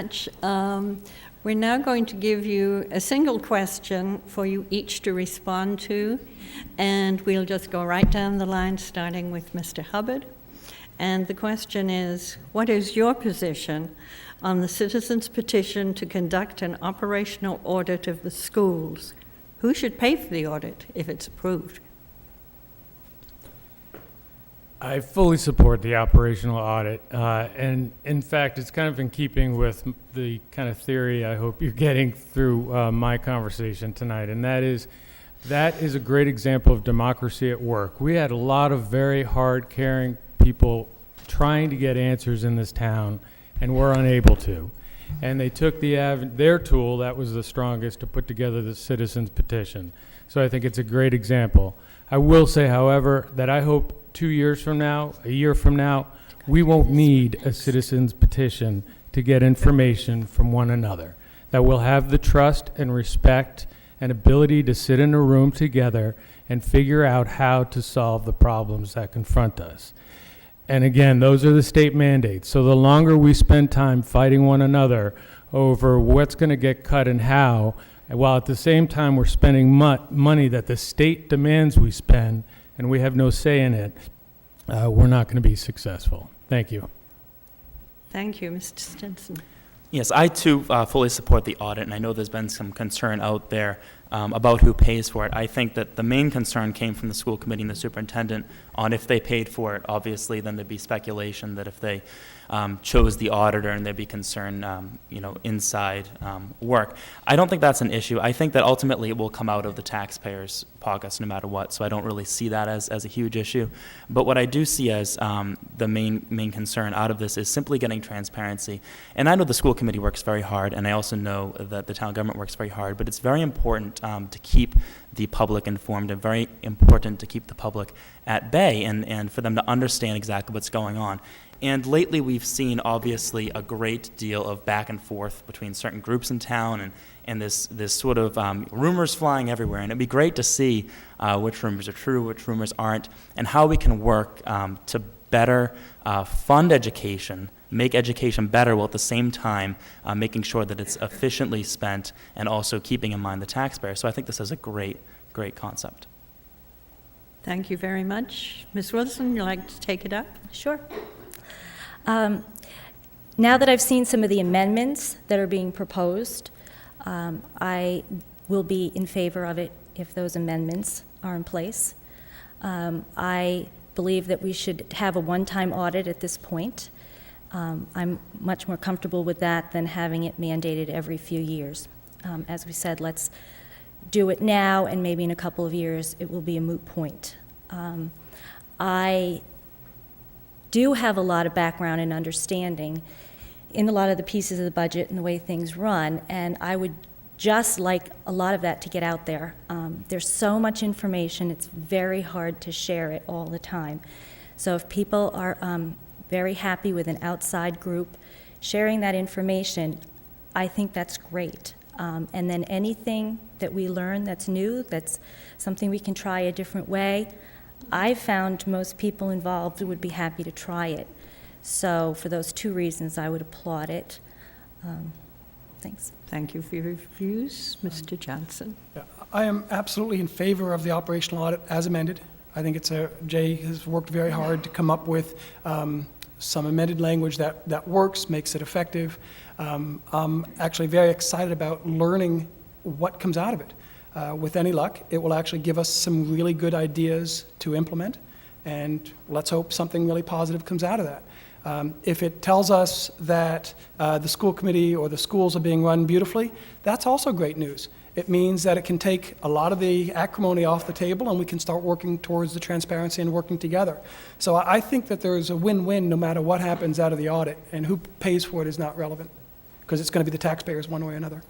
much. We're now going to give you a single question for you each to respond to, and we'll just go right down the line, starting with Mr. Hubbard. And the question is, what is your position on the Citizens Petition to conduct an operational audit of the schools? Who should pay for the audit if it's approved? I fully support the operational audit, and in fact, it's kind of in keeping with the kind of theory I hope you're getting through my conversation tonight, and that is a great example of democracy at work. We had a lot of very hard, caring people trying to get answers in this town, and were unable to. And they took their tool that was the strongest to put together the Citizens Petition. So I think it's a great example. I will say, however, that I hope 2 years from now, a year from now, we won't need a Citizens Petition to get information from one another. That we'll have the trust and respect and ability to sit in a room together and figure out how to solve the problems that confront us. And again, those are the state mandates. So the longer we spend time fighting one another over what's going to get cut and how, while at the same time we're spending money that the state demands we spend, and we have no say in it, we're not going to be successful. Thank you. Thank you, Mr. Stinson. Yes, I too fully support the audit, and I know there's been some concern out there about who pays for it. I think that the main concern came from the school committee and the superintendent on if they paid for it. Obviously, then there'd be speculation that if they chose the auditor, and there'd be concern, inside work. I don't think that's an issue. I think that ultimately it will come out of the taxpayers' pockets no matter what, so I don't really see that as a huge issue. But what I do see as the main concern out of this is simply getting transparency. And I know the school committee works very hard, and I also know that the town government works very hard, but it's very important to keep the public informed, and very important to keep the public at bay, and for them to understand exactly what's going on. And lately we've seen, obviously, a great deal of back and forth between certain groups in town, and this sort of rumors flying everywhere. And it'd be great to see which rumors are true, which rumors aren't, and how we can work to better fund education, make education better, while at the same time making sure that it's efficiently spent, and also keeping in mind the taxpayer. So I think this is a great concept. Thank you very much. Ms. Wilson, would you like to take it up? Sure. Now that I've seen some of the amendments that are being proposed, I will be in favor of it if those amendments are in place. I believe that we should have a one-time audit at this point. I'm much more comfortable with that than having it mandated every few years. As we said, let's do it now, and maybe in a couple of years it will be a moot point. I do have a lot of background and understanding in a lot of the pieces of the budget and the way things run, and I would just like a lot of that to get out there. There's so much information, it's very hard to share it all the time. So if people are very happy with an outside group sharing that information, I think that's great. And then anything that we learn that's new, that's something we can try a different way, I've found most people involved would be happy to try it. So for those two reasons, I would applaud it. Thanks. Thank you for your views. Mr. Johnson. Yeah, I am absolutely in favor of the operational audit as amended. I think Jay has worked very hard to come up with some amended language that works, makes it effective. I'm actually very excited about learning what comes out of it. With any luck, it will actually give us some really good ideas to implement, and let's hope something really positive comes out of that. If it tells us that the school committee or the schools are being run beautifully, that's also great news. It means that it can take a lot of the acrimony off the table, and we can start working towards the transparency and working together. So I think that there's a win-win no matter what happens out of the audit, and who pays for it is not relevant, because it's going to be the taxpayers one way or another.